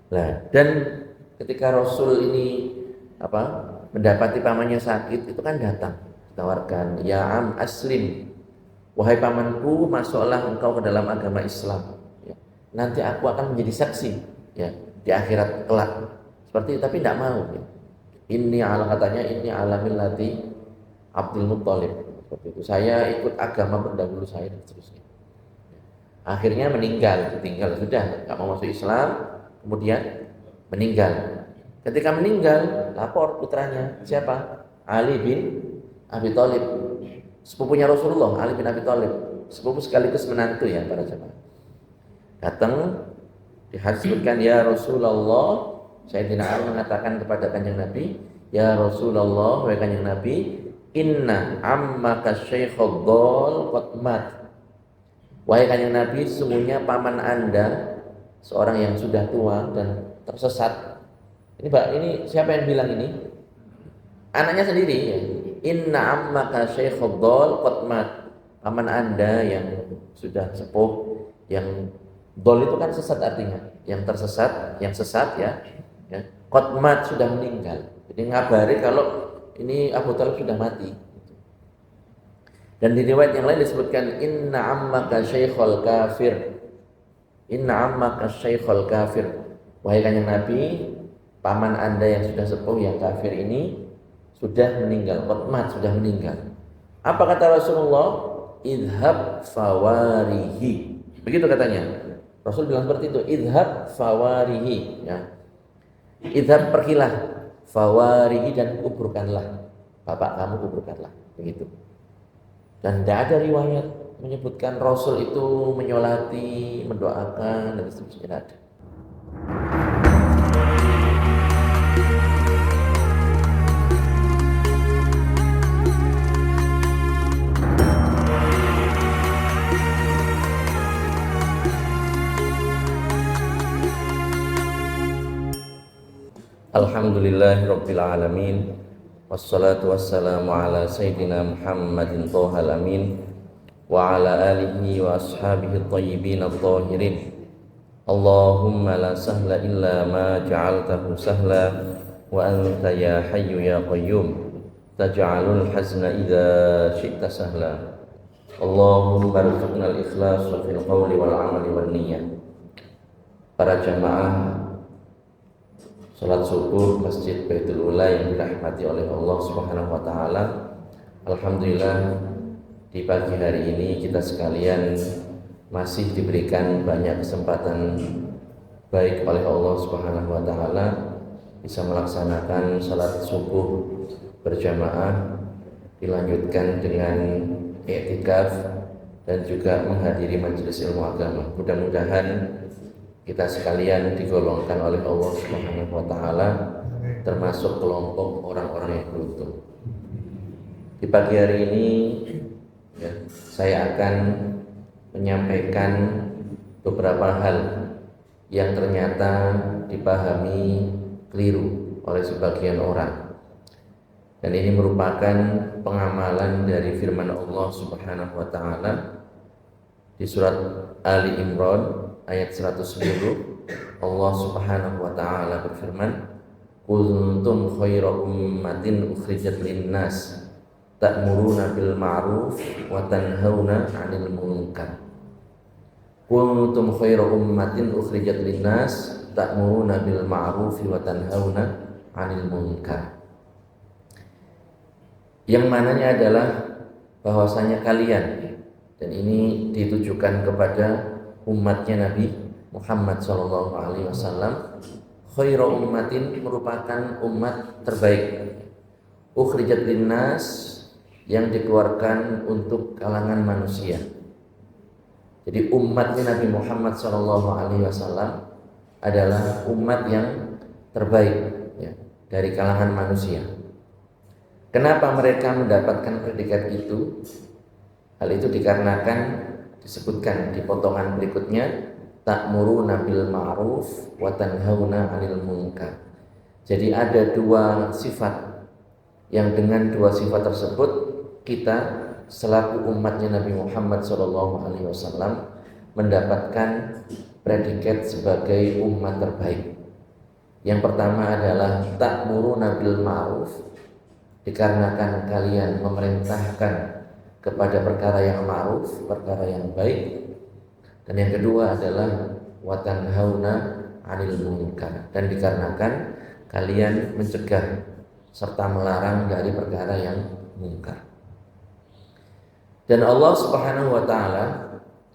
Nah, dan ketika Rasul ini mendapati pamannya sakit, itu kan datang, tawarkan, ya am aslim, wahai pamanku, masuklah engkau ke dalam agama Islam. Ya. Nanti aku akan menjadi saksi, ya, di akhirat kelak. Seperti itu, tapi tidak mau. Ya. Ini katanya ini alamil lati Abdul Muttalib. Seperti itu. Saya ikut agama pendahulu saya dan seterusnya. Akhirnya meninggal, ditinggal sudah, nggak mau masuk Islam, kemudian meninggal. Ketika meninggal, lapor putranya, siapa? Ali bin Abi Thalib, sepupunya Rasulullah. Ali bin Abi Thalib, sepupu sekaligus menantu ya para jemaah. Datang, disebutkan, ya Rasulullah, Sayyidina Ali mengatakan kepada kanjeng Nabi, ya Rasulullah, wahai kanjeng Nabi, inna ammaka syaikhul dhal qad mat. Wahai kanjeng Nabi, sesungguhnya paman Anda seorang yang sudah tua dan tersesat. Ini Pak, ini siapa yang bilang ini? Anaknya sendiri ya. Inna ammaka syaikhul dhal qad mat. Paman Anda yang sudah sepuh, yang dhal itu kan sesat artinya, yang tersesat, yang sesat ya. Ya. Qad mat, sudah meninggal. Jadi ngabari kalau ini Abu Thalib sudah mati. Dan di riwayat yang lain disebutkan inna ammaka syaikhul kafir. Inna ammaka syaikhul kafir. Wahai kanjeng Nabi, paman Anda yang sudah sepuh yang kafir ini sudah meninggal, qatmat, sudah meninggal. Apa kata Rasulullah? Idhab fawarihi. Begitu katanya. Rasul bilang seperti itu, idhab fawarihi, ya. Idhab, pergilah, fawarihi, dan kuburkanlah. Bapak kamu kuburkanlah, begitu. Dan tidak ada riwayat menyebutkan Rasul itu menyolati, mendoakan, dan seterusnya, tidak ada. Alhamdulillahirabbil alamin. Wassalatu wassalamu ala sayyidina Muhammadin thahal amin wa ala alihi wa ashabihi thayyibin adh-dhahirin. Allahumma la sahla illa ma ja'altahu sahla wa anta ya hayyu ya qayyum taj'alul hazna idza syi'ta sahla. Allahumma arzuqna al-ikhlas fil qawli wal 'amali wan niyyah. Para jamaah salat subuh Masjid Baitul Ula yang dirahmati oleh Allah Subhanahu wa taala. Alhamdulillah, di pagi hari ini kita sekalian masih diberikan banyak kesempatan baik oleh Allah Subhanahu wa taala bisa melaksanakan salat subuh berjamaah, dilanjutkan dengan i'tikaf dan juga menghadiri majelis ilmu agama. Mudah-mudahan kita sekalian digolongkan oleh Allah Subhanahu wa taala termasuk kelompok orang-orang yang beruntung. Di pagi hari ini ya, saya akan menyampaikan beberapa hal yang ternyata dipahami keliru oleh sebagian orang. Dan ini merupakan pengamalan dari firman Allah Subhanahu wa taala di surat Ali Imran ayat 110. Allah Subhanahu wa taala berfirman, kuntum khaira ummatin ukhrijat linnas ta'muruna bil ma'ruf wa tanhauna 'anil munkar. Kuntum khaira ummatin ukhrijat linnas ta'muruna bil ma'ruf wa tanhauna 'anil munkar. Yang mananya adalah bahwasanya kalian, dan ini ditujukan kepada umatnya Nabi Muhammad SAW, khairu ummatin, merupakan umat terbaik, ukhrijat linnas, yang dikeluarkan untuk kalangan manusia. Jadi umatnya Nabi Muhammad SAW adalah umat yang terbaik ya, dari kalangan manusia. Kenapa mereka mendapatkan predikat itu? Hal itu dikarenakan disebutkan di potongan berikutnya, ta'muruna bil ma'ruf wa tanhauna 'anil munkar. Jadi ada dua sifat yang dengan dua sifat tersebut kita selaku umatnya Nabi Muhammad SAW mendapatkan predikat sebagai umat terbaik. Yang pertama adalah ta'muruna bil ma'ruf, dikarenakan kalian memerintahkan kepada perkara yang ma'ruf, perkara yang baik. Dan yang kedua adalah wa tanhauna 'anil munkar, dan dikarenakan kalian mencegah serta melarang dari perkara yang munkar. Dan Allah Subhanahu wa taala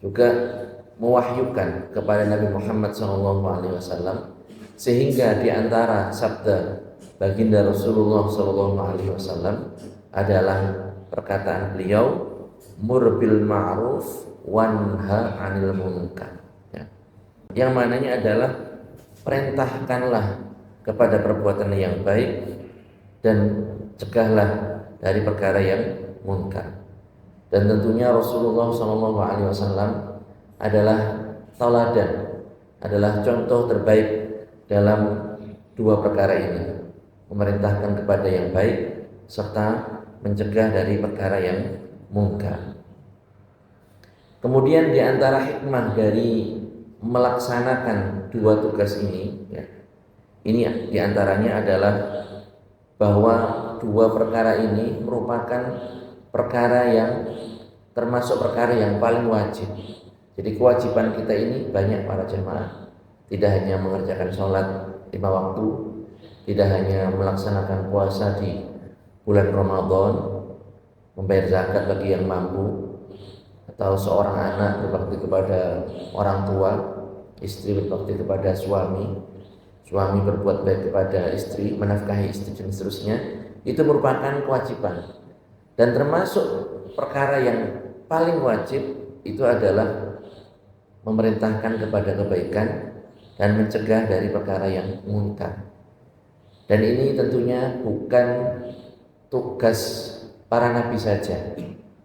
juga mewahyukan kepada Nabi Muhammad SAW, sehingga di antara sabda baginda Rasulullah SAW adalah perkataan beliau, mur bil ma'ruf wanha 'anil munkar, ya. Yang mananya adalah perintahkanlah kepada perbuatan yang baik dan cegahlah dari perkara yang munkar. Dan tentunya Rasulullah SAW adalah tauladan, adalah contoh terbaik dalam dua perkara ini, memerintahkan kepada yang baik serta mencegah dari perkara yang munkar. Kemudian di antara hikmah dari melaksanakan dua tugas ini, ya, ini di antaranya adalah bahwa dua perkara ini merupakan perkara yang termasuk perkara yang paling wajib. Jadi kewajiban kita ini banyak para jemaah, tidak hanya mengerjakan sholat 5 waktu, tidak hanya melaksanakan puasa di bulan Ramadan, membayar zakat bagi yang mampu, atau seorang anak berbakti kepada orang tua, istri berbakti kepada suami, suami berbuat baik kepada istri, menafkahi istri dan seterusnya. Itu merupakan kewajiban. Dan termasuk perkara yang paling wajib itu adalah memerintahkan kepada kebaikan dan mencegah dari perkara yang munkar. Dan ini tentunya bukan tugas para nabi saja,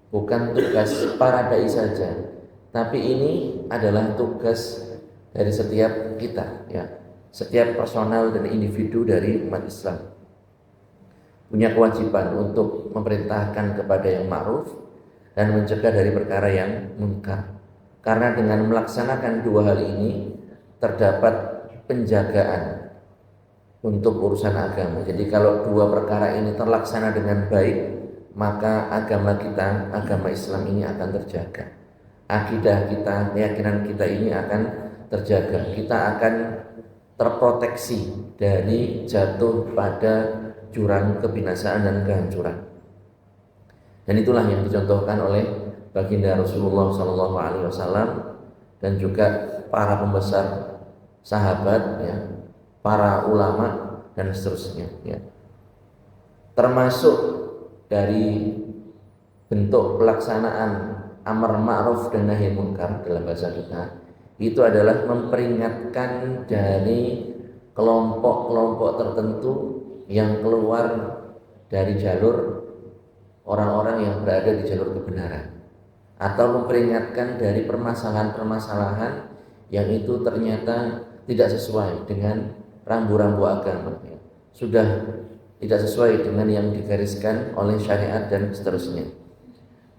bukan tugas para dai saja, tapi ini adalah tugas dari setiap kita, ya, setiap personal dan individu dari umat Islam punya kewajiban untuk memerintahkan kepada yang ma'ruf dan mencegah dari perkara yang munkar. Karena dengan melaksanakan dua hal ini terdapat penjagaan untuk urusan agama. Jadi kalau dua perkara ini terlaksana dengan baik, maka agama kita, agama Islam ini akan terjaga. Akidah kita, keyakinan kita ini akan terjaga. Kita akan terproteksi dari jatuh pada jurang kebinasaan dan kehancuran. Dan itulah yang dicontohkan oleh baginda Rasulullah SAW dan juga para pembesar sahabat, ya, para ulama dan seterusnya, ya. Termasuk dari bentuk pelaksanaan amar ma'ruf dan nahi munkar dalam bahasa kita itu adalah memperingatkan dari kelompok-kelompok tertentu yang keluar dari jalur orang-orang yang berada di jalur kebenaran, atau memperingatkan dari permasalahan-permasalahan yang itu ternyata tidak sesuai dengan rambu-rambu agama, ya. Sudah tidak sesuai dengan yang digariskan oleh syariat dan seterusnya.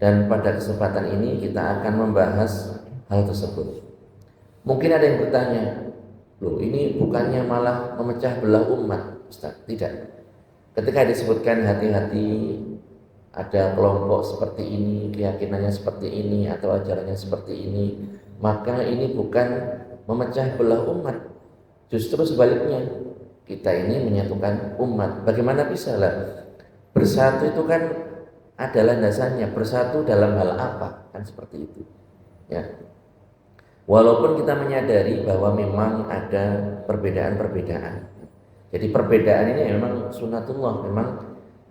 Dan pada kesempatan ini kita akan membahas hal tersebut. Mungkin ada yang bertanya, loh ini bukannya malah memecah belah umat, Ustaz? Tidak. Ketika disebutkan hati-hati, ada kelompok seperti ini, keyakinannya seperti ini, atau ajarannya seperti ini, maka ini bukan memecah belah umat. Justru sebaliknya, kita ini menyatukan umat. Bagaimana bisa lah? Bersatu itu kan adalah dasarnya. Bersatu dalam hal apa? Kan seperti itu, ya. Walaupun kita menyadari bahwa memang ada perbedaan-perbedaan. Jadi perbedaan ini memang sunatullah, memang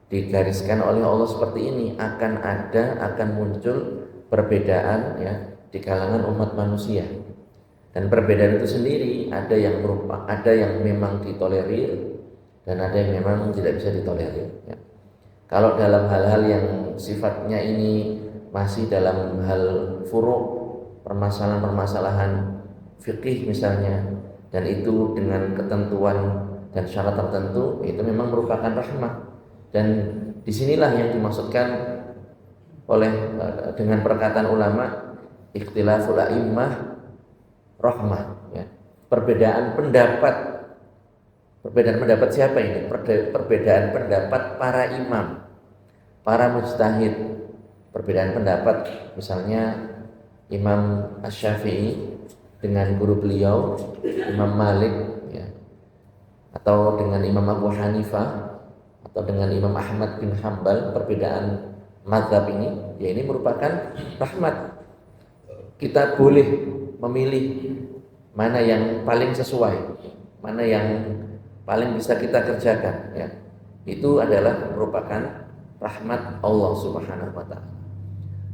digariskan oleh Allah seperti ini. Akan muncul perbedaan, ya, di kalangan umat manusia. Dan perbedaan itu sendiri ada yang memang ditolerir dan ada yang memang tidak bisa ditolerir, ya. Kalau dalam hal-hal yang sifatnya ini masih dalam hal furu', permasalahan-permasalahan fikih misalnya, dan itu dengan ketentuan dan syarat tertentu, itu memang merupakan rahmah. Dan disinilah yang dimaksudkan oleh dengan perkataan ulama, ikhtilaful a'immah rahmah, ya. Perbedaan pendapat Perbedaan pendapat siapa ini? Perbedaan pendapat para imam, para mujtahid. Perbedaan pendapat misalnya Imam Asy-Syafi'i dengan guru beliau Imam Malik, ya, atau dengan Imam Abu Hanifah, atau dengan Imam Ahmad bin Hambal. Perbedaan mazhab ini, ya ini merupakan rahmat. Kita boleh memilih mana yang paling sesuai, mana yang paling bisa kita kerjakan, ya. Itu adalah merupakan rahmat Allah Subhanahu wa taala.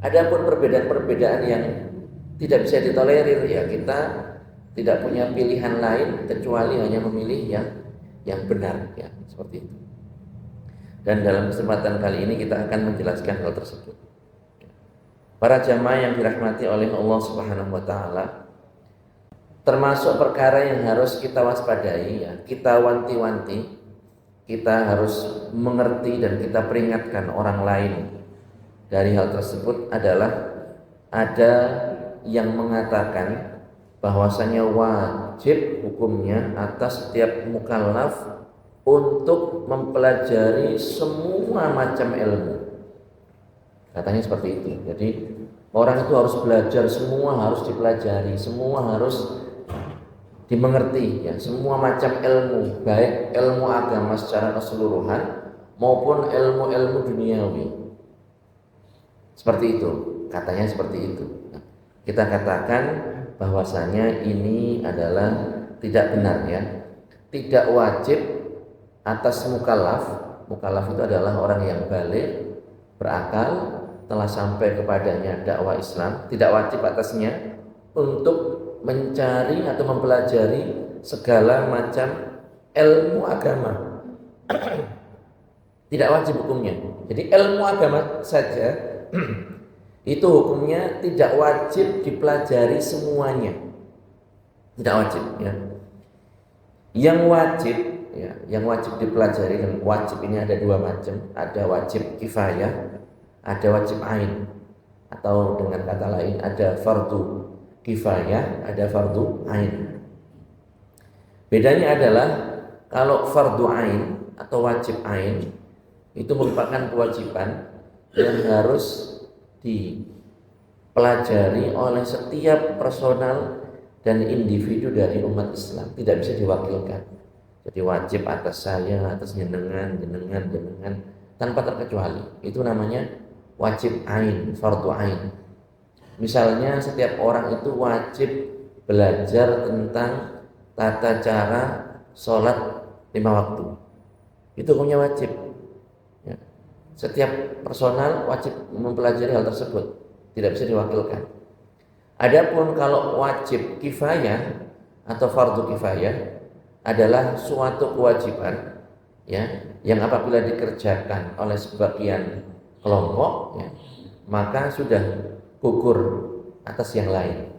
Adapun perbedaan-perbedaan yang tidak bisa ditolerir, ya kita tidak punya pilihan lain kecuali hanya memilih yang benar, ya, seperti itu. Dan dalam kesempatan kali ini kita akan menjelaskan hal tersebut. Para jamaah yang dirahmati oleh Allah Subhanahu wa taala, termasuk perkara yang harus kita waspadai, ya, kita wanti-wanti, kita harus mengerti dan kita peringatkan orang lain dari hal tersebut adalah ada yang mengatakan bahwasanya wajib hukumnya atas setiap mukallaf untuk mempelajari semua macam ilmu. Katanya seperti itu. Jadi orang itu harus belajar, semua harus dipelajari, semua harus dimengerti, ya, semua macam ilmu, baik ilmu agama secara keseluruhan maupun ilmu-ilmu duniawi. Seperti itu, katanya seperti itu. Nah, kita katakan bahwasanya ini adalah tidak benar, ya. Tidak wajib atas mukallaf. Mukallaf itu adalah orang yang baligh, berakal, telah sampai kepadanya dakwah Islam. Tidak wajib atasnya untuk mencari atau mempelajari segala macam ilmu agama. Tidak wajib hukumnya. Jadi ilmu agama saja itu hukumnya tidak wajib dipelajari semuanya. Tidak wajib, ya. Yang wajib, ya, yang wajib dipelajari, dan wajib ini ada dua macam. Ada wajib kifayah, ada wajib ain, atau dengan kata lain ada fardu kifayah, ada fardu ain. Bedanya adalah kalau fardu ain atau wajib ain itu merupakan kewajiban yang harus dipelajari oleh setiap personal dan individu dari umat Islam, tidak bisa diwakilkan. Jadi wajib atas saya, atas jenengan tanpa terkecuali. Itu namanya wajib ain, fardu ain. Misalnya setiap orang itu wajib belajar tentang tata cara sholat 5 waktu. Itu hukumnya wajib, ya. Setiap personal wajib mempelajari hal tersebut, tidak bisa diwakilkan. Adapun kalau wajib kifayah atau fardu kifayah adalah suatu kewajiban, ya, yang apabila dikerjakan oleh sebagian kelompok, ya, maka sudah gugur atas yang lain.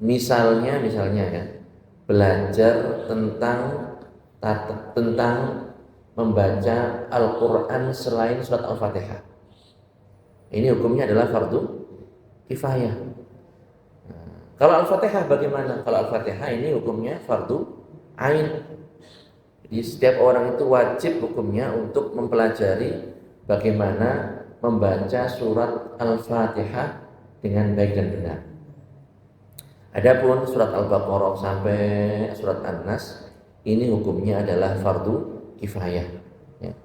Misalnya ya, belajar tentang membaca Al-Quran selain surat Al-Fatihah. Ini hukumnya adalah fardu kifayah. Kalau Al-Fatihah bagaimana? Kalau Al-Fatihah ini hukumnya fardu ain. Jadi setiap orang itu wajib hukumnya untuk mempelajari bagaimana membaca surat Al-Fatihah dengan baik dan benar. Adapun surat Al-Baqarah sampai surat An-Nas ini hukumnya adalah fardu kifayah, ya.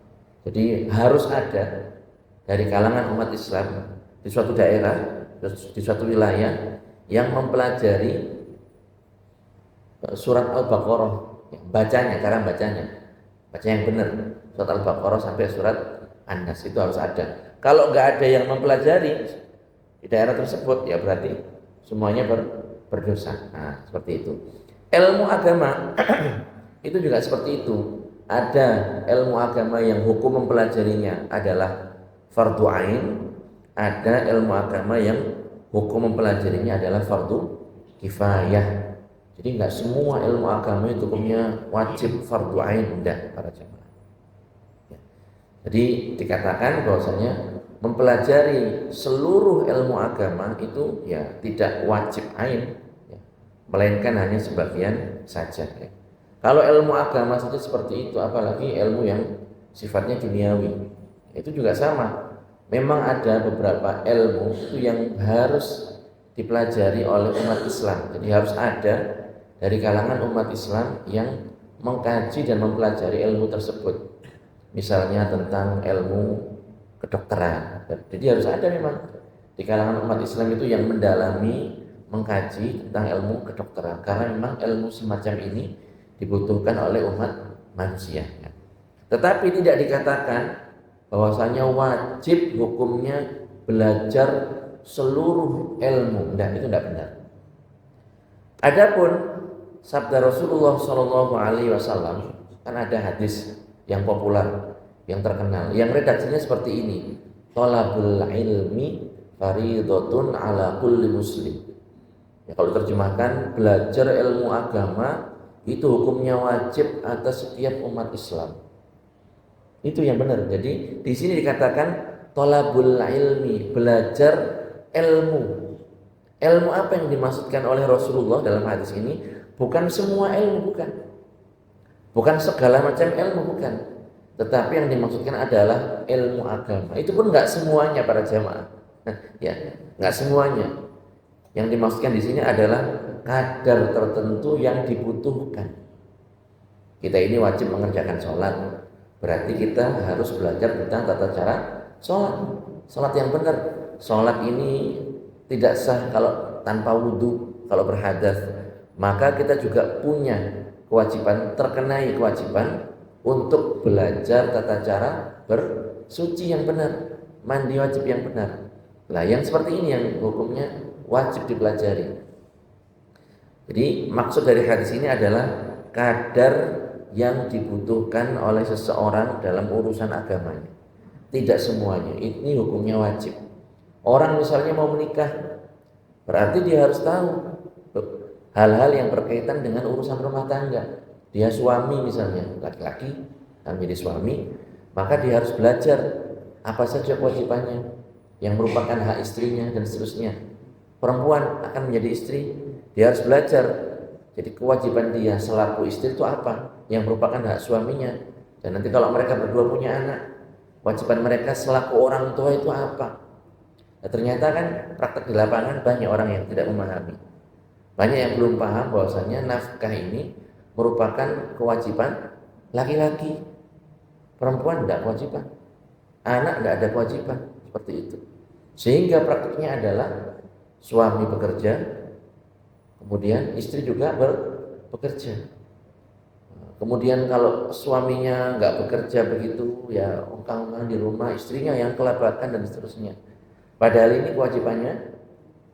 Jadi harus ada dari kalangan umat Islam di suatu daerah, di suatu wilayah yang mempelajari surat Al-Baqarah, ya, bacanya, cara bacanya, baca yang benar, surat Al-Baqarah sampai surat An-Nas itu harus ada. Kalau nggak ada yang mempelajari di daerah tersebut, ya berarti semuanya berdosa. Nah, seperti itu. Ilmu agama itu juga seperti itu. Ada ilmu agama yang hukum mempelajarinya adalah fardu ain, ada ilmu agama yang hukum mempelajarinya adalah fardu kifayah. Jadi nggak semua ilmu agama itu hukumnya wajib fardu ain, enggak, para jamaah. Ya. Jadi dikatakan bahwasanya mempelajari seluruh ilmu agama itu ya tidak wajib ain, ya, melainkan hanya sebagian saja, ya. Kalau ilmu agama saja seperti itu, apalagi ilmu yang sifatnya duniawi. Itu juga sama. Memang ada beberapa ilmu itu yang harus dipelajari oleh umat Islam. Jadi harus ada dari kalangan umat Islam yang mengkaji dan mempelajari ilmu tersebut. Misalnya tentang ilmu kedokteran. Jadi harus ada memang di kalangan umat Islam itu yang mendalami, mengkaji tentang ilmu kedokteran. Karena memang ilmu semacam ini dibutuhkan oleh umat manusia. Tetapi tidak dikatakan bahwasanya wajib hukumnya belajar seluruh ilmu. Itu tidak benar. Adapun sabda Rasulullah SAW, kan ada hadis yang populer, yang terkenal, yang redaksinya seperti ini: thalabul ilmi fariidhatun ala kulli muslim. Ya, kalau terjemahkan, belajar ilmu agama itu hukumnya wajib atas setiap umat Islam. Itu yang benar. Jadi di sini dikatakan thalabul ilmi, belajar ilmu. Ilmu apa yang dimaksudkan oleh Rasulullah dalam hadis ini? Bukan semua ilmu, bukan segala macam ilmu, bukan. Tetapi yang dimaksudkan adalah ilmu agama. Itu pun nggak semuanya para jamaah. Ya, nggak semuanya. Yang dimaksudkan di sini adalah kadar tertentu yang dibutuhkan. Kita ini wajib mengerjakan sholat, berarti kita harus belajar tentang tata cara sholat. Sholat yang benar. Sholat ini tidak sah kalau tanpa wudhu, kalau berhadas. Maka kita juga punya kewajiban, terkenai kewajiban untuk belajar tata cara bersuci yang benar, mandi wajib yang benar. Nah, yang seperti ini yang hukumnya wajib dipelajari. Jadi maksud dari hadis ini adalah kadar yang dibutuhkan oleh seseorang dalam urusan agamanya. Tidak semuanya, ini hukumnya wajib. Orang misalnya mau menikah, berarti dia harus tahu hal-hal yang berkaitan dengan urusan rumah tangga. Dia suami misalnya, laki-laki yang menjadi suami, maka dia harus belajar apa saja kewajibannya yang merupakan hak istrinya dan seterusnya. Perempuan akan menjadi istri, dia harus belajar. Jadi kewajiban dia selaku istri itu apa yang merupakan hak suaminya. Dan nanti kalau mereka berdua punya anak, kewajiban mereka selaku orang tua itu apa. Nah, ternyata kan praktek di lapangan banyak orang yang tidak memahami. Banyak yang belum paham bahwasanya nafkah ini merupakan kewajiban laki-laki. Perempuan tidak kewajiban, anak tidak ada kewajiban, seperti itu. Sehingga praktiknya adalah suami bekerja, kemudian istri juga bekerja. Kemudian kalau suaminya nggak bekerja begitu, ya ongkang-ongkang di rumah, istrinya yang kelabakan dan seterusnya. Padahal ini kewajibannya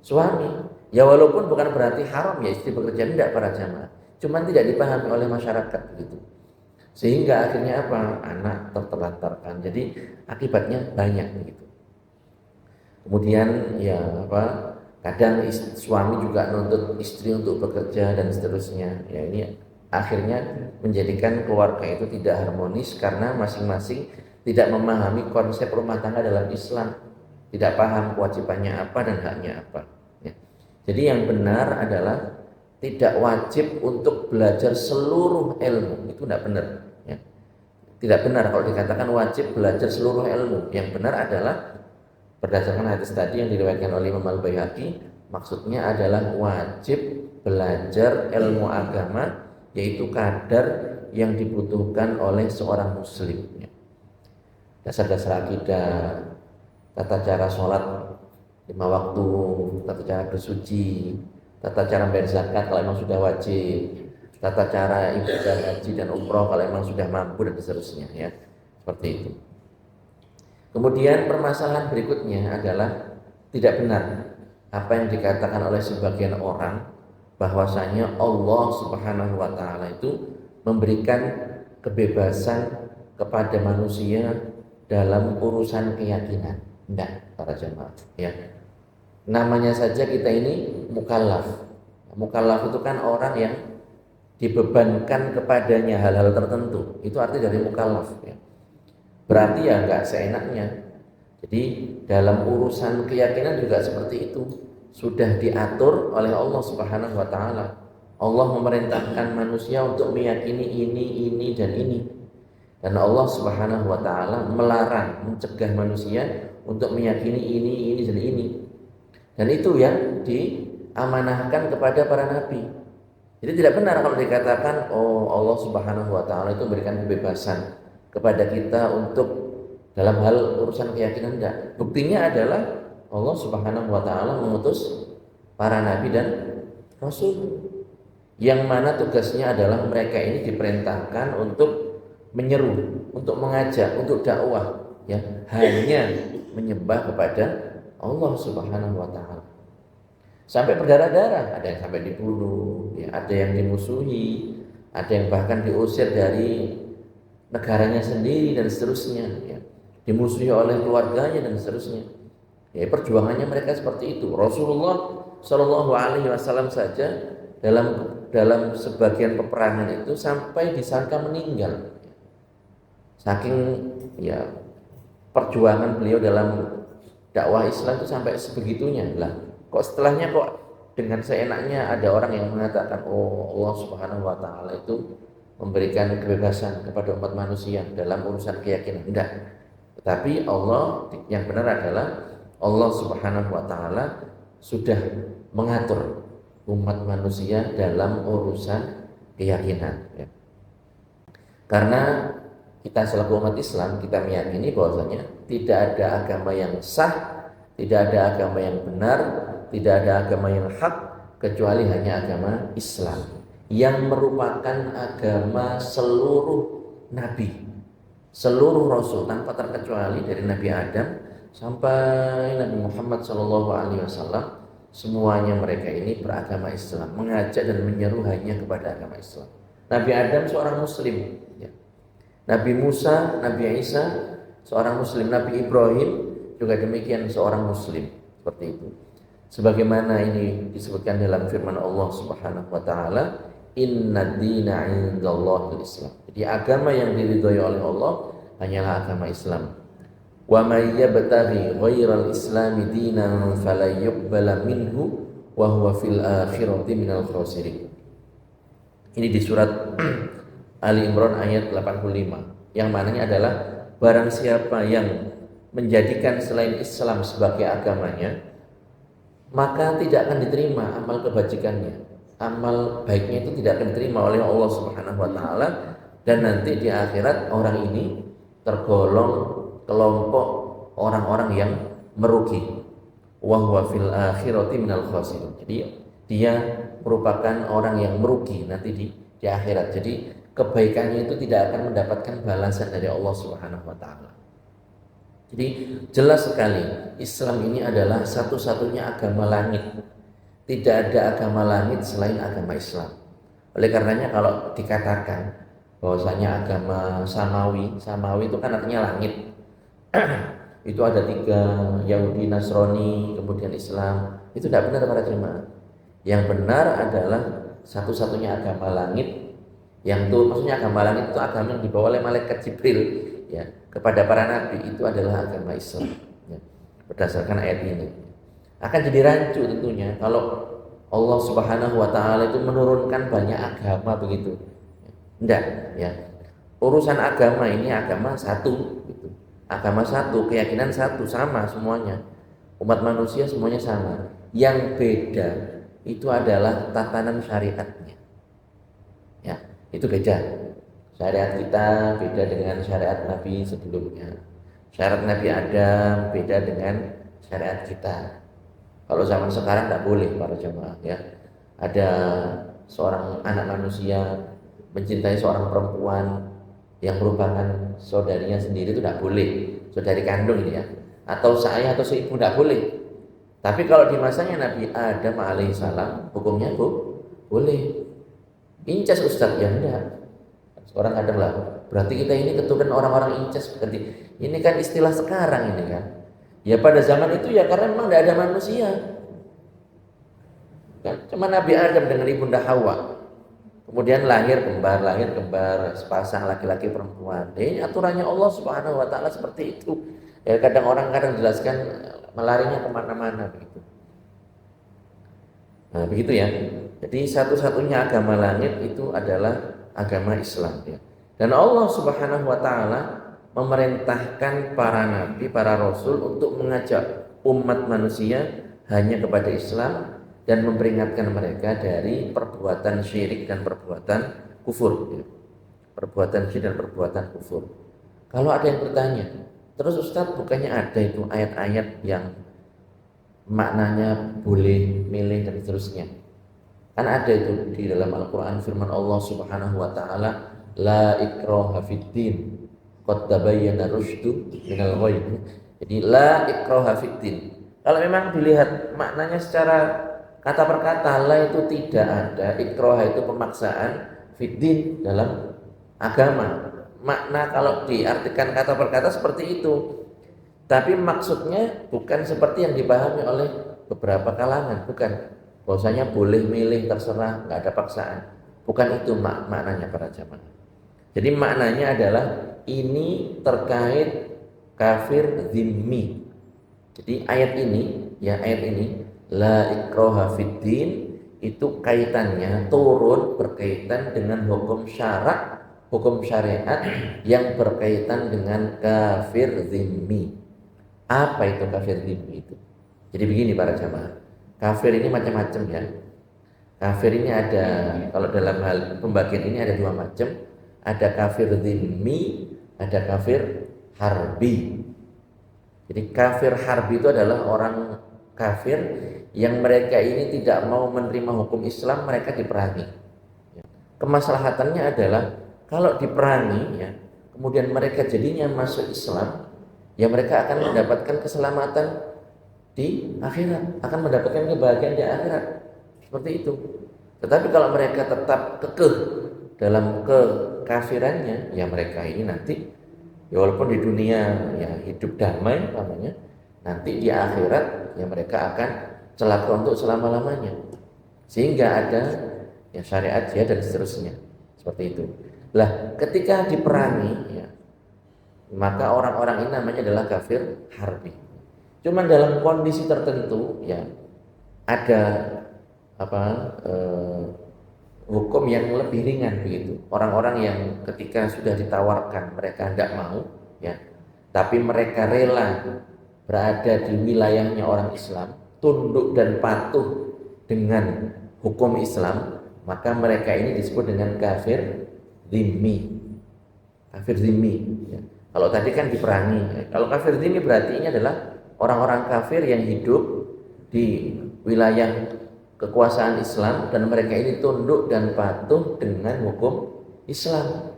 suami. Ya walaupun bukan berarti haram ya istri bekerja, tidak para jamaah. Cuman tidak dipahami oleh masyarakat begitu. Sehingga akhirnya apa? Anak tertelantarkan. Jadi akibatnya banyak begitu. Kemudian ya apa? Kadang suami juga nuntut istri untuk bekerja dan seterusnya. Ya ini akhirnya menjadikan keluarga itu tidak harmonis karena masing-masing tidak memahami konsep rumah tangga dalam Islam. Tidak paham kewajibannya apa dan haknya apa. Ya. Jadi yang benar adalah tidak wajib untuk belajar seluruh ilmu. Itu tidak benar. Ya. Tidak benar kalau dikatakan wajib belajar seluruh ilmu. Yang benar adalah berdasarkan hadis tadi yang diriwayatkan oleh Imam Al-Baihaqi, maksudnya adalah wajib belajar ilmu agama, yaitu kadar yang dibutuhkan oleh seorang muslim. Ya. Dasar-dasar akidah, tata cara sholat 5 waktu, tata cara bersuci, tata cara bayar zakat kalau memang sudah wajib, tata cara ibadah haji dan umroh kalau memang sudah mampu dan seterusnya, ya seperti itu. Kemudian permasalahan berikutnya adalah tidak benar apa yang dikatakan oleh sebagian orang bahwasanya Allah Subhanahu wa taala itu memberikan kebebasan kepada manusia dalam urusan keyakinan. Tidak, para jamaah, ya. Namanya saja kita ini mukallaf. Mukallaf itu kan orang yang dibebankan kepadanya hal-hal tertentu. Itu arti dari mukallaf, ya. Berarti ya enggak seenaknya. Jadi dalam urusan keyakinan juga seperti itu. Sudah diatur oleh Allah Subhanahu wa taala. Allah memerintahkan manusia untuk meyakini ini, dan ini. Dan Allah Subhanahu wa taala melarang, mencegah manusia untuk meyakini ini, dan ini. Dan itu yang diamanahkan kepada para nabi. Jadi tidak benar kalau dikatakan Allah Subhanahu wa taala itu memberikan kebebasan kepada kita untuk dalam hal urusan keyakinan. Tidak. Buktinya adalah Allah Subhanahu wa taala mengutus para nabi dan rasul, yang mana tugasnya adalah mereka ini diperintahkan untuk menyeru, untuk mengajak, untuk dakwah, ya, hanya menyembah kepada Allah Subhanahu wa taala. Sampai berdarah-darah, ada yang sampai dibunuh, ya, ada yang dimusuhi, ada yang bahkan diusir dari negaranya sendiri dan seterusnya, ya, dimusuhi oleh keluarganya dan seterusnya. Ya, perjuangannya mereka seperti itu. Rasulullah Shallallahu Alaihi Wasallam saja dalam sebagian peperangan itu sampai disangka meninggal, saking ya perjuangan beliau dalam dakwah Islam itu sampai sebegitunya. Lah, kok setelahnya kok dengan seenaknya ada orang yang mengatakan Allah Subhanahu wa taala itu memberikan kebebasan kepada umat manusia dalam urusan keyakinan. Enggak. Tetapi Allah yang benar adalah Allah Subhanahu wa taala sudah mengatur umat manusia dalam urusan keyakinan, ya. Karena kita selaku umat Islam, kita meyakini bahwasanya tidak ada agama yang sah, tidak ada agama yang benar, tidak ada agama yang hak kecuali hanya agama Islam, yang merupakan agama seluruh nabi, seluruh rasul tanpa terkecuali, dari Nabi Adam sampai Nabi Muhammad SAW. Semuanya mereka ini beragama Islam, mengajak dan menyeru hanya kepada agama Islam. Nabi Adam seorang muslim, ya. Nabi Musa, Nabi Isa seorang muslim, Nabi Ibrahim juga demikian seorang muslim, seperti itu. Sebagaimana ini disebutkan dalam firman Allah Subhanahu wa taala, "Inna dina 'indallahil Islam." Jadi agama yang diridhoi oleh Allah hanyalah agama Islam. Wa may yabtaghi ghairal islami dinan falan yuqbala minhu wa huwa fil akhirati minal khasirin. Ini di surat Ali Imran ayat 85, yang mananya adalah barang siapa yang menjadikan selain Islam sebagai agamanya, maka tidak akan diterima amal kebajikannya. Amal baiknya itu tidak akan diterima oleh Allah Subhanahu wa taala, dan nanti di akhirat orang ini tergolong kelompok orang-orang yang merugi. Wa huwa fil akhirati minal khasirin. Jadi dia merupakan orang yang merugi nanti di akhirat. Jadi kebaikannya itu tidak akan mendapatkan balasan dari Allah Subhanahu wa taala. Jadi jelas sekali Islam ini adalah satu-satunya agama langit. Tidak ada agama langit selain agama Islam. Oleh karenanya kalau dikatakan bahwasanya agama samawi itu kan artinya langit. Itu ada 3, Yahudi, Nasrani, kemudian Islam. Itu tidak benar para jemaah. Yang benar adalah satu-satunya agama langit, yang itu maksudnya agama langit itu agama yang dibawa oleh malaikat Jibril, ya, kepada para nabi, itu adalah agama Islam, ya, berdasarkan ayat ini. Akan jadi rancu tentunya kalau Allah Subhanahu wa taala itu menurunkan banyak agama begitu. Enggak, ya. Urusan agama ini agama satu gitu. Agama satu, keyakinan satu, sama semuanya. Umat manusia semuanya sama. Yang beda itu adalah tatanan syariatnya. Ya, itu beda. Syariat kita beda dengan syariat Nabi sebelumnya. Syariat Nabi Adam beda dengan syariat kita. Kalau zaman sekarang tidak boleh para jemaah, ya. Ada seorang anak manusia mencintai seorang perempuan yang merupakan saudarinya sendiri, itu tidak boleh, saudari kandung ini, ya, atau saya atau seibu, tidak boleh. Tapi kalau di masanya Nabi Adam alaihissalam, hukumnya boleh. Incest Ustaz, ya enggak. Orang kadang lah, berarti kita ini keturunan orang-orang incest. Ini kan istilah sekarang ini kan. Ya pada zaman itu ya karena memang tidak ada manusia. Kan cuma Nabi Adam dengan ibunda Hawa. Kemudian lahir kembar, sepasang laki-laki perempuan. Ini aturannya Allah Subhanahu wa taala seperti itu. Ya kadang jelaskan melarinya kemana-mana begitu. Nah, begitu ya. Jadi satu-satunya agama langit itu adalah agama Islam ya. Dan Allah Subhanahu wa taala memerintahkan para nabi, para rasul untuk mengajak umat manusia hanya kepada Islam dan memperingatkan mereka dari perbuatan syirik dan perbuatan kufur ya. Perbuatan syirik dan perbuatan kufur. Kalau ada yang bertanya, terus Ustadz bukannya ada itu ayat-ayat yang maknanya boleh milih dan seterusnya? Kan ada itu di dalam Al-Quran firman Allah Subhanahu wa ta'ala, la ikraha fiddin qad tabayyana rusydu minal ghayy. Jadi la ikraha fiddin, kalau memang dilihat maknanya secara kata per kata, la itu tidak ada, ikraha itu pemaksaan, fiddin dalam agama. Makna kalau diartikan kata per kata seperti itu, tapi maksudnya bukan seperti yang dipahami oleh beberapa kalangan, bukan bahwasanya boleh milih terserah, nggak ada paksaan, bukan itu maknanya para jamaah. Jadi maknanya adalah ini terkait kafir zimmi. Jadi ayat ini la ikraha fiddin itu kaitannya turun berkaitan dengan hukum syarak, hukum syariat yang berkaitan dengan kafir zimmi. Apa itu kafir zimmi itu? Jadi begini para jamaah, kafir ini macam-macam ya. Kafir ini ada, kalau dalam hal pembagian ini ada dua macam. Ada kafir zimmi, ada kafir harbi. Jadi kafir harbi itu adalah orang kafir yang mereka ini tidak mau menerima hukum Islam, mereka diperangi. Kemaslahatannya adalah kalau diperangi ya, kemudian mereka jadinya masuk Islam, ya mereka akan mendapatkan keselamatan di akhirat, akan mendapatkan kebahagiaan di akhirat, seperti itu. Tetapi kalau mereka tetap kekeh dalam kekafirannya, ya mereka ini nanti ya walaupun di dunia ya hidup damai namanya, nanti di akhirat ya mereka akan celaka untuk selama-lamanya. Sehingga ada ya syariat jihad dan seterusnya, seperti itu. Lah, ketika diperangi ya, maka orang-orang ini namanya adalah kafir harbi. Cuman dalam kondisi tertentu ya ada hukum yang lebih ringan begitu. Orang-orang yang ketika sudah ditawarkan mereka tidak mau ya, tapi mereka rela berada di wilayahnya orang Islam, tunduk dan patuh dengan hukum Islam, maka mereka ini disebut dengan kafir zimmi. Kafir zimmi ya. Kalau tadi kan diperangi ya. Kalau kafir zimmi berarti ini adalah orang-orang kafir yang hidup di wilayah kekuasaan Islam dan mereka ini tunduk dan patuh dengan hukum Islam.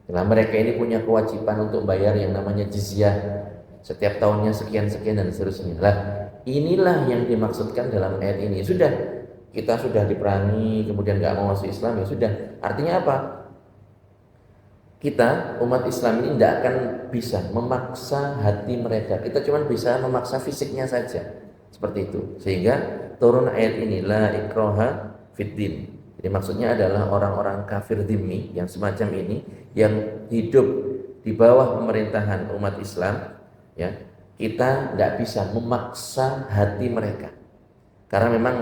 Nah, mereka ini punya kewajiban untuk bayar yang namanya jizyah setiap tahunnya sekian-sekian dan seterusnya. Lah, inilah yang dimaksudkan dalam ayat ini. Sudah, kita sudah diperangi, kemudian nggak mau masuk Islam, ya sudah. Artinya apa? Kita umat Islam ini tidak akan bisa memaksa hati mereka. Kita cuma bisa memaksa fisiknya saja. Seperti itu. Sehingga turun ayat ini, la ikraha fiddin. Jadi maksudnya adalah orang-orang kafir dhimmi yang semacam ini, yang hidup di bawah pemerintahan umat Islam ya, kita tidak bisa memaksa hati mereka, karena memang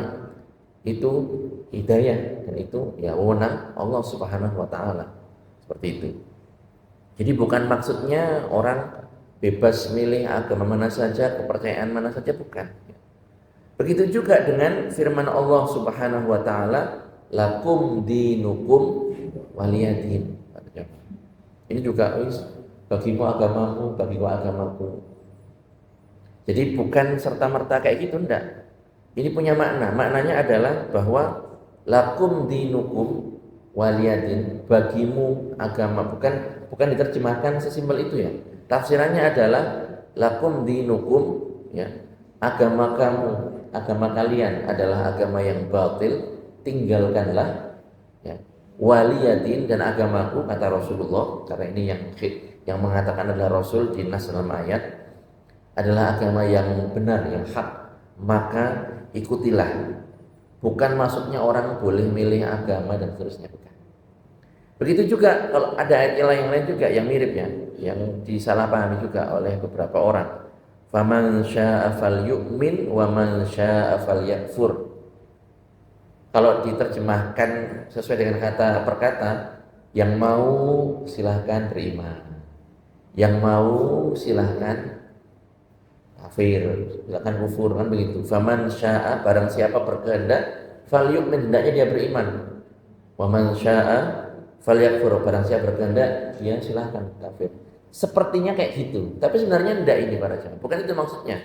itu hidayah dan itu ya wewenang Allah Subhanahu wa taala, seperti itu. Jadi bukan maksudnya orang bebas milih agama mana saja, kepercayaan mana saja, bukan. Begitu juga dengan firman Allah Subhanahu wa taala, lakum dinukum waliyadin. Ini juga bagimu agamamu, bagiku agamaku. Jadi bukan serta-merta kayak gitu, enggak. Ini punya makna. Maknanya adalah bahwa lakum dinukum waliyadin, bagimu agama, bukan diterjemahkan sesimpel itu ya. Tafsirannya adalah lakum dinukum ya, agama kamu, agama kalian adalah agama yang batil, tinggalkanlah ya. Waliyadin, dan agamaku, kata Rasulullah, karena ini yang mengatakan adalah Rasul di nas dalam ayat, adalah agama yang benar, yang hak, maka ikutilah. Bukan maksudnya orang boleh milih agama dan seterusnya, bukan. Begitu juga kalau ada ayat yang lain juga yang mirip ya, yang disalahpahami juga oleh beberapa orang. Faman syaa'a falyu'min wa man syaa'a falyakfur. Kalau diterjemahkan sesuai dengan kata per kata, yang mau silahkan beriman, yang mau silahkan kafir, silahkan kufur, kan begitu. Faman syaa, barang siapa berkehendak, falyu'min, hendaknya dia beriman. Waman syaa falyakfur, barang siapa berkehendak, dia silahkan kafir. Sepertinya kayak gitu, tapi sebenarnya tidak ini para jamaah, bukan itu maksudnya.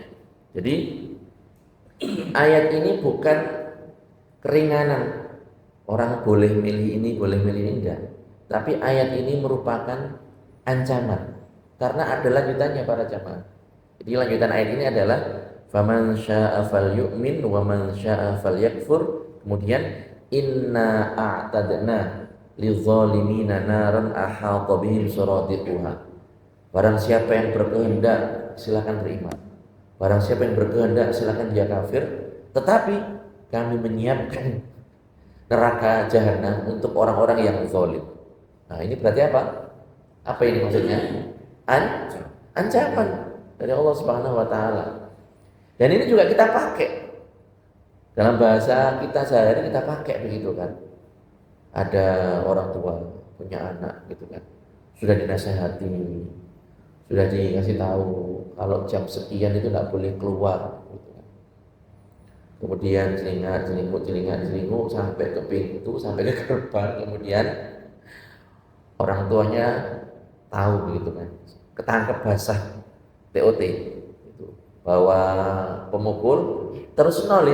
Jadi ayat ini bukan keringanan, orang boleh milih ini, boleh milih ini, enggak. Tapi ayat ini merupakan ancaman, karena ada lanjutannya para jamaah. Jadi lanjutan ayat ini adalah faman syaa'a falyu'min wa man syaa'a falyakfur. Kemudian inna a'tadna lidzalimina naran ahata bihim suradiquha. Barang siapa yang berkehendak silakan beriman. Barang siapa yang berkehendak silakan dia kafir. Tetapi kami menyiapkan neraka jahanam untuk orang-orang yang zalim. Nah, ini berarti apa? Apa ini maksudnya? Ancaman dari Allah Subhanahu wa taala. Dan ini juga kita pakai dalam bahasa kita sehari, kita pakai begitu kan. Ada orang tua punya anak gitu kan. Sudah dinasehati, sudah dikasih tahu kalau jam sekian itu tidak boleh keluar gitu kan. Kemudian celingak sampai ke pintu, sampai ke gerbang, kemudian orang tuanya tahu begitu kan, ketangkep basah TOT itu, bahwa pemukul terus nol.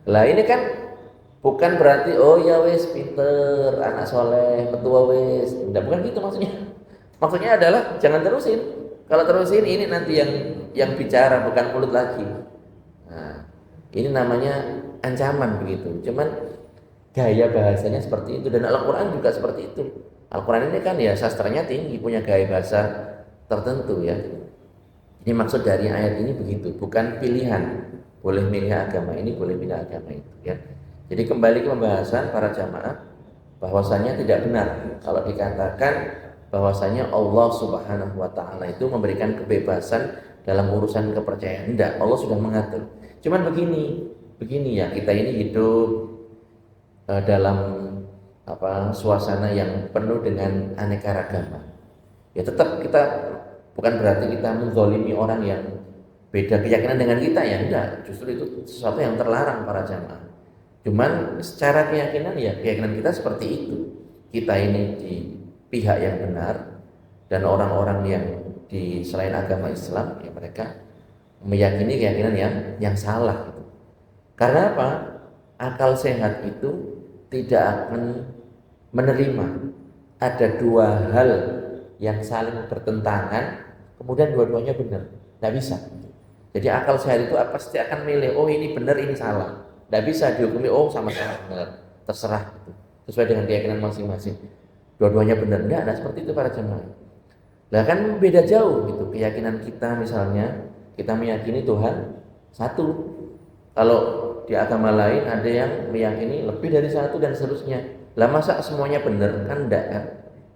Lah ini kan bukan berarti oh ya wes pinter, anak soleh, petua wes, tidak, bukan gitu maksudnya. Maksudnya adalah jangan terusin. Kalau terusin ini nanti yang bicara bukan mulut lagi. Nah, ini namanya ancaman begitu. Cuman gaya bahasanya seperti itu, dan Al-Quran juga seperti itu. Al-Quran ini kan ya sastranya tinggi, punya gaya bahasa tertentu ya. Ini maksud dari ayat ini begitu, bukan pilihan. Boleh milih agama ini, boleh pilih agama itu ya. Jadi kembali ke pembahasan para jamaah, bahwasanya tidak benar kalau dikatakan bahwasanya Allah Subhanahu wa taala itu memberikan kebebasan dalam urusan kepercayaan. Tidak, Allah sudah mengatur. Cuman begini ya, kita ini hidup dalam suasana yang penuh dengan aneka ragaman. Ya tetap kita bukan berarti kita menzalimi orang yang beda keyakinan dengan kita ya, enggak. Justru itu sesuatu yang terlarang para jamaah. Cuman secara keyakinan ya keyakinan kita seperti itu. Kita ini di pihak yang benar, dan orang-orang yang di selain agama Islam ya mereka meyakini keyakinan yang salah gitu. Karena apa? Akal sehat itu tidak akan menerima ada dua hal yang saling bertentangan kemudian dua-duanya benar. Tidak bisa. Jadi akal sehat itu pasti akan milih, oh ini benar, ini salah. Tidak bisa dihukumi oh sama-sama benar, terserah gitu. Sesuai dengan keyakinan masing-masing. Dua-duanya benar, enggak seperti itu para jemaah. Lah kan beda jauh gitu keyakinan kita, misalnya kita meyakini Tuhan satu. Kalau di agama lain ada yang meyakini lebih dari satu dan seterusnya. Lah masa semuanya benar? Kan enggak kan?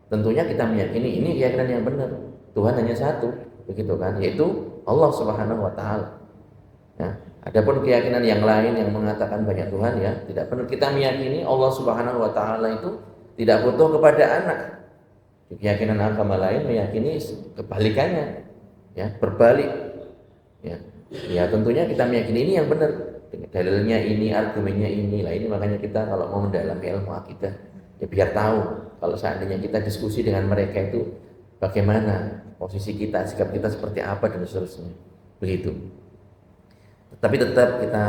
Tentunya kita meyakini ini keyakinan yang benar. Tuhan hanya satu, begitu kan? Yaitu Allah Subhanahu wa taala. Ya, adapun keyakinan yang lain yang mengatakan banyak Tuhan ya, tidak benar. Kita meyakini Allah Subhanahu wa taala itu tidak butuh kepada anak. Keyakinan agama lain meyakini kebalikannya, ya berbalik. Ya tentunya kita meyakini ini yang benar. Dalilnya ini, argumennya ini. Lah ini makanya kita kalau mau mendalami ilmu akidah, ya biar tahu kalau seandainya kita diskusi dengan mereka itu bagaimana posisi kita, sikap kita seperti apa dan seterusnya. Begitu. Tapi tetap kita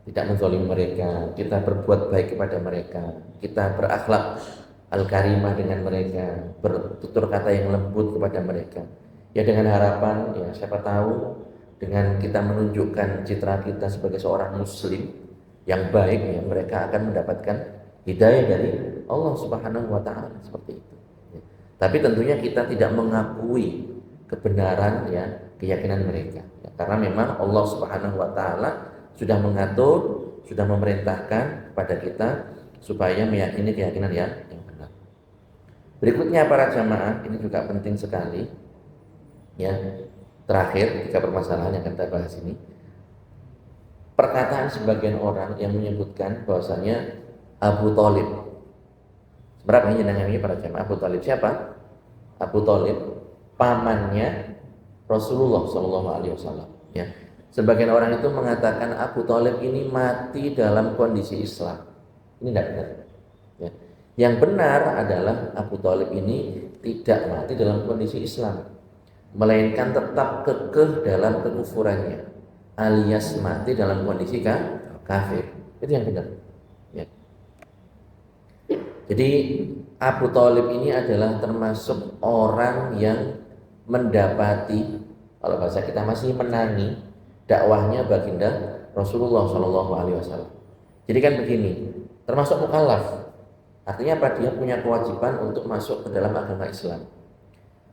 tidak menzalimi mereka, kita berbuat baik kepada mereka, kita berakhlak al-karimah dengan mereka, bertutur kata yang lembut kepada mereka. Ya dengan harapan ya siapa tahu dengan kita menunjukkan citra kita sebagai seorang muslim yang baik ya mereka akan mendapatkan hidayah dari Allah Subhanahu wa taala seperti itu. Ya. Tapi tentunya kita tidak mengakui kebenaran ya keyakinan mereka. Ya, karena memang Allah Subhanahu wa taala sudah mengatur, sudah memerintahkan kepada kita supaya meyakini keyakinan yang benar. Berikutnya para jamaah, ini juga penting sekali. Ya, terakhir tiga permasalahan yang kita bahas ini. perkataan sebagian orang yang menyebutkan bahwasanya Abu Thalib. Berapa ini jenengan ini para jamaah? Abu Thalib siapa? Abu Thalib pamannya Rasulullah Shallallahu Alaihi Wasallam. Ya. Sebagian orang itu mengatakan Abu Thalib ini mati dalam kondisi Islam. Ini tidak benar. Ya. Yang benar adalah Abu Thalib ini tidak mati dalam kondisi Islam, melainkan tetap kekeh dalam kekufurannya, alias mati dalam kondisi kafir. Itu yang benar. Ya. Jadi Abu Thalib ini adalah termasuk orang yang mendapati, kalau bahasa kita masih menangi dakwahnya baginda Rasulullah Shallallahu Alaihi Wasallam. Jadi kan begini, termasuk mukallaf. Artinya apa? Dia punya kewajiban untuk masuk ke dalam agama Islam.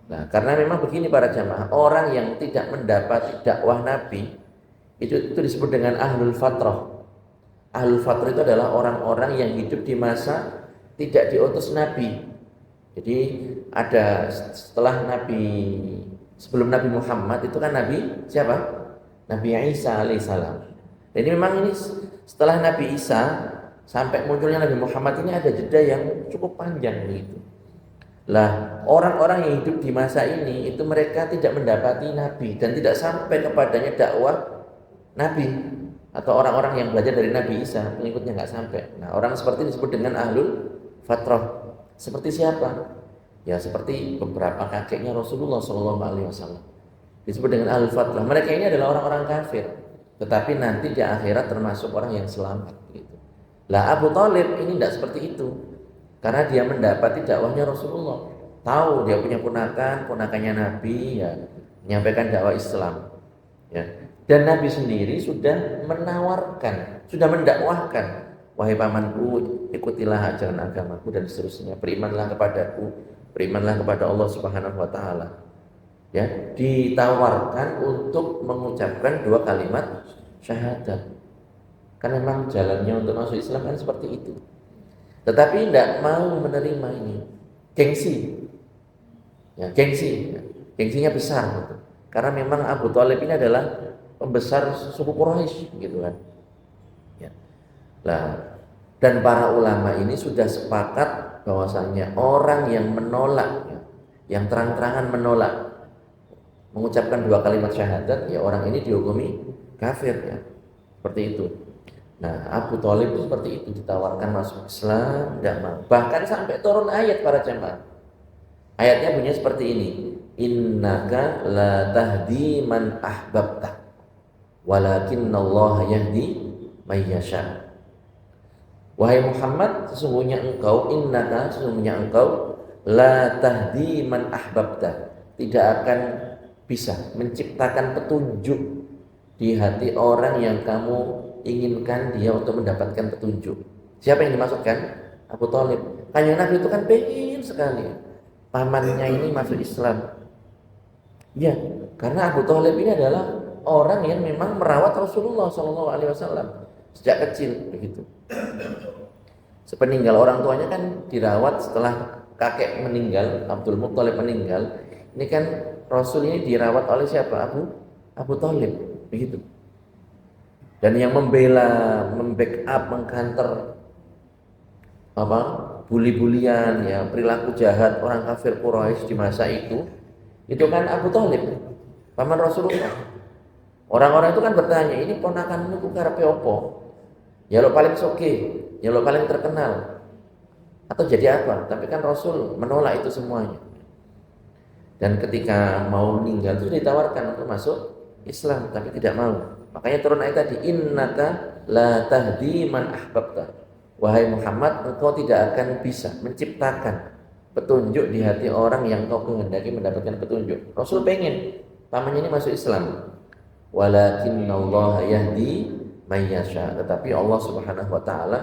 Nah, karena memang begini para jamaah, orang yang tidak mendapati dakwah Nabi itu disebut dengan ahlul fatrah. Ahlul fatrah itu adalah orang-orang yang hidup di masa tidak diutus Nabi. Jadi ada setelah Nabi, sebelum Nabi Muhammad itu kan Nabi siapa? Nabi Isa alaihissalam. Jadi memang ini setelah Nabi Isa sampai munculnya Nabi Muhammad ini ada jeda yang cukup panjang begitu. Lah, orang-orang yang hidup di masa ini itu mereka tidak mendapati Nabi dan tidak sampai kepadanya dakwah Nabi, atau orang-orang yang belajar dari Nabi Isa pengikutnya nggak sampai. Nah, orang seperti ini disebut dengan ahlul fatrah. Seperti siapa? Ya seperti beberapa kakeknya Rasulullah Shallallahu Alaihi Wasallam disebut dengan ahlul fatrah. Mereka ini adalah orang-orang kafir, tetapi nanti di akhirat termasuk orang yang selamat. Gitu. Lah Abu Thalib ini tidak seperti itu, karena dia mendapati dakwahnya Rasulullah, tahu dia punya ponakannya Nabi, ya menyampaikan dakwah Islam, ya. Dan Nabi sendiri sudah menawarkan, sudah mendakwahkan, wahai pamanku, ikutilah ajaran agamaku dan seterusnya, berimanlah kepadaku, berimanlah kepada Allah Subhanahu Wa Taala. Ya, ditawarkan untuk mengucapkan 2 kalimat syahadat. Kan memang jalannya untuk masuk Islam kan seperti itu. Tetapi tidak mau menerima ini. Gengsi. Ya, gengsi. Gengsinya besar gitu. Karena memang Abu Thalib ini adalah pembesar suku Quraisy gitu kan. Ya. Nah, dan para ulama ini sudah sepakat bahwasanya orang yang menolak, yang terang-terangan menolak mengucapkan 2 kalimat syahadat, ya orang ini dihukumi kafir ya. Seperti itu. Nah, Abu Thalib itu seperti itu, ditawarkan masuk Islam, tidak mau. Bahkan sampai turun ayat para jemaah. Ayatnya bunyinya seperti ini. Innaka la tahdi man ahbabta, walakinnallaha yahdi may yasha. Wahai Muhammad, sesungguhnya engkau la tahdi man ahbabta, tidak akan bisa menciptakan petunjuk di hati orang yang kamu inginkan dia untuk mendapatkan petunjuk. Siapa yang dimaksudkan? Abu Thalib. Kanjeng Nabi itu kan pengen sekali pamannya ini masuk Islam. Ya, karena Abu Thalib ini adalah orang yang memang merawat Rasulullah SAW sejak kecil begitu. Sepeninggal orang tuanya kan dirawat setelah kakek meninggal, Abdul Muthalib meninggal. Ini kan Rasul ini dirawat oleh siapa? Abu Thalib begitu. Dan yang membela, membackup, mengkanter bully-bulian, ya perilaku jahat orang kafir Quraisy di masa itu kan Abu Thalib, paman Rasulullah. Orang-orang itu kan bertanya, ini ponakanmu ku karepe apa? Ya lo paling soge, ya lo paling terkenal, atau jadi apa? Tapi kan Rasul menolak itu semuanya. Dan ketika mau meninggal itu ditawarkan untuk masuk Islam, tapi tidak mau. Makanya turun ayat tadi, innaka la tahdi man ahbabta. Wahai Muhammad, engkau tidak akan bisa menciptakan petunjuk di hati orang yang kau kehendaki mendapatkan petunjuk. Rasul pengen pamannya ini masuk Islam. Walakinnallaha yahdi may yasha. Tetapi Allah Subhanahu wa taala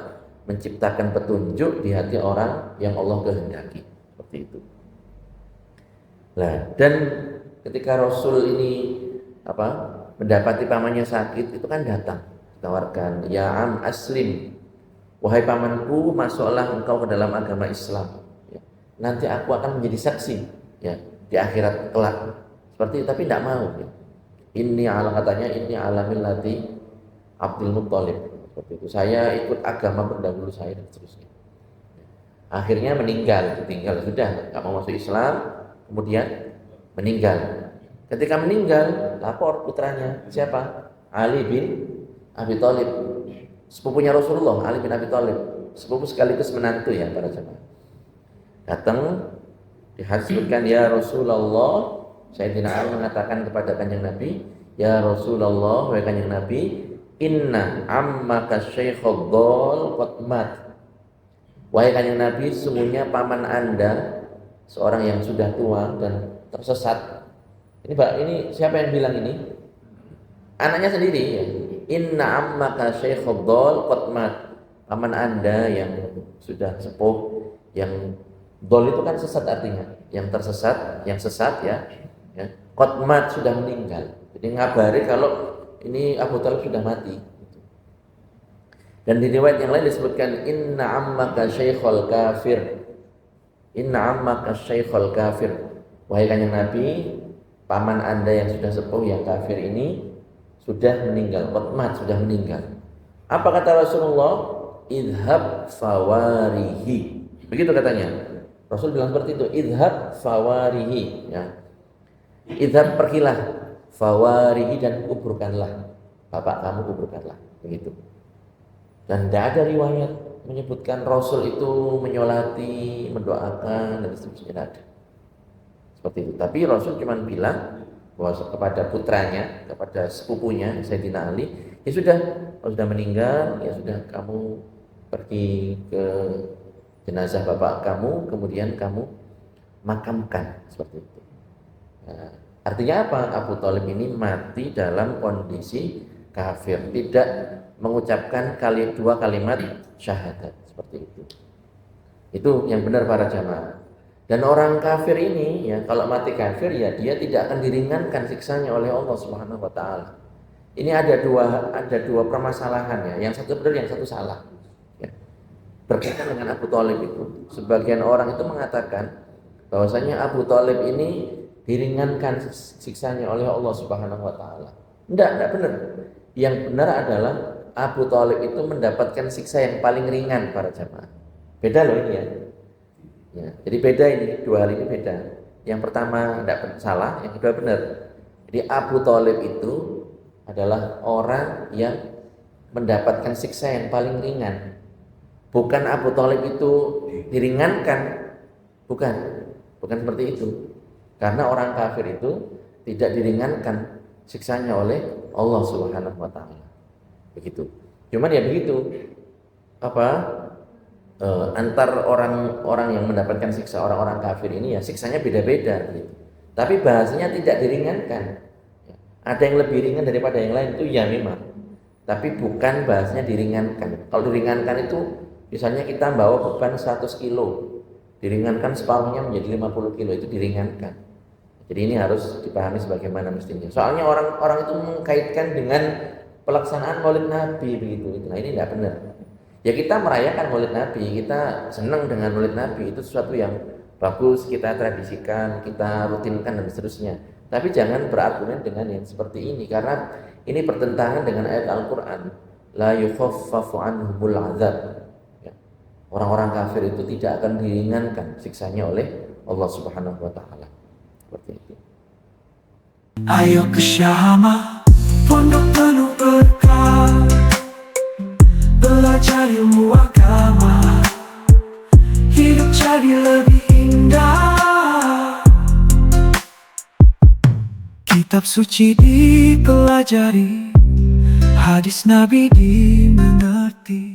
menciptakan petunjuk di hati orang yang Allah kehendaki. Seperti itu. Nah, dan ketika Rasul ini mendapati pamannya sakit, itu kan datang ditawarkan, ya am aslim, wahai pamanku, masuklah engkau ke dalam agama Islam, ya. Nanti aku akan menjadi saksi, ya, di akhirat kelak. Seperti itu, tapi tidak mau, ya. Ini ala katanya, ini alamil lati Abdul Muthalib. Seperti itu. Saya ikut agama pendahulu saya dan seterusnya. Akhirnya meninggal, ditinggal sudah, nggak mau masuk Islam, kemudian meninggal. Ketika meninggal, lapor putranya, siapa? Ali bin Abi Thalib, sepupunya Rasulullah. Ali bin Abi Thalib, sepupu sekaligus menantu ya para jemaah. Datang, disebutkan, ya Rasulullah, Sayyidina Ali mengatakan kepada Kanjeng Nabi, ya Rasulullah, wahai Kanjeng Nabi, inna ammaka syaikhul dhal qad mat. Wahai Kanjeng Nabi, sesungguhnya paman Anda seorang yang sudah tua dan tersesat. Ini Pak, ini siapa yang bilang ini? Anaknya sendiri ya. Inna ammaka syaikhul dhal qad mat. Paman Anda yang sudah sepuh, yang dhal itu kan sesat artinya, yang tersesat, yang sesat ya. Qad mat, sudah meninggal. Jadi ngabari kalau ini Abu Thalib sudah mati. Dan di riwayat yang lain disebutkan inna ammaka syaikhul kafir. Inna ammaka syaikhul kafir. Wahai Kanjeng Nabi, paman Anda yang sudah sepuh yang kafir ini sudah meninggal, qatmat, sudah meninggal. Apa kata Rasulullah? Idhab fawarihi. Begitu katanya. Rasul bilang seperti itu, idhab fawarihi ya. Idhab, pergilah, fawarihi, dan kuburkanlah. Bapak kamu kuburkanlah. Begitu. Dan tidak ada riwayat menyebutkan Rasul itu menyolati, mendoakan dan seterusnya, tidak ada. Seperti itu. Tapi Rasul cuma bilang bahwa kepada putranya, kepada sepupunya Sayyidina Ali, ya sudah, kalau sudah meninggal, ya sudah, kamu pergi ke jenazah bapak kamu, kemudian kamu makamkan, seperti itu. Nah, artinya apa? Abu Thalib ini mati dalam kondisi kafir, tidak mengucapkan dua kalimat syahadat, seperti itu. Itu yang benar para jamaah. Dan orang kafir ini ya, kalau mati kafir ya dia tidak akan diringankan siksanya oleh Allah Subhanahu wa taala. Ini ada dua permasalahan ya, yang satu benar, yang satu salah. Ya. Berkaitan dengan Abu Thalib itu, sebagian orang itu mengatakan bahwasanya Abu Thalib ini diringankan siksanya oleh Allah Subhanahu wa taala. Tidak benar. Yang benar adalah Abu Thalib itu mendapatkan siksa yang paling ringan para jamaah. Beda loh ini ya. Ya, jadi beda ini, dua hal ini beda. Yang pertama tidak salah, yang kedua benar. Jadi Abu Thalib itu adalah orang yang mendapatkan siksa yang paling ringan. Bukan Abu Thalib itu diringankan, bukan seperti itu. Karena orang kafir itu tidak diringankan siksanya oleh Allah Subhanahu wa taala. Begitu. Cuman ya begitu. Antar orang-orang yang mendapatkan siksa orang-orang kafir ini ya siksanya beda-beda gitu. Tapi bahasanya tidak diringankan. Ada yang lebih ringan daripada yang lain, itu ya memang. Tapi bukan bahasanya diringankan. Kalau diringankan itu misalnya kita bawa beban 100 kilo, diringankan separuhnya menjadi 50 kilo, itu diringankan. Jadi ini harus dipahami sebagaimana mestinya. Soalnya orang-orang itu mengkaitkan dengan pelaksanaan Maulid Nabi begitu. Nah ini tidak benar. Ya kita merayakan Maulid Nabi, kita senang dengan Maulid Nabi, itu sesuatu yang bagus, kita tradisikan, kita rutinkan dan seterusnya. Tapi jangan berargumen dengan yang seperti ini, karena ini bertentangan dengan ayat Al-Quran. La yukhaffafu anhumul azab. Ya. Orang-orang kafir itu tidak akan diringankan siksanya oleh Allah Subhanahu wa taala. Seperti itu. Ayo ke Syahama, pondok penuh berkah, belajar ilmu agama, hidup jadi lebih indah. Kitab suci dipelajari, hadis Nabi dimengerti.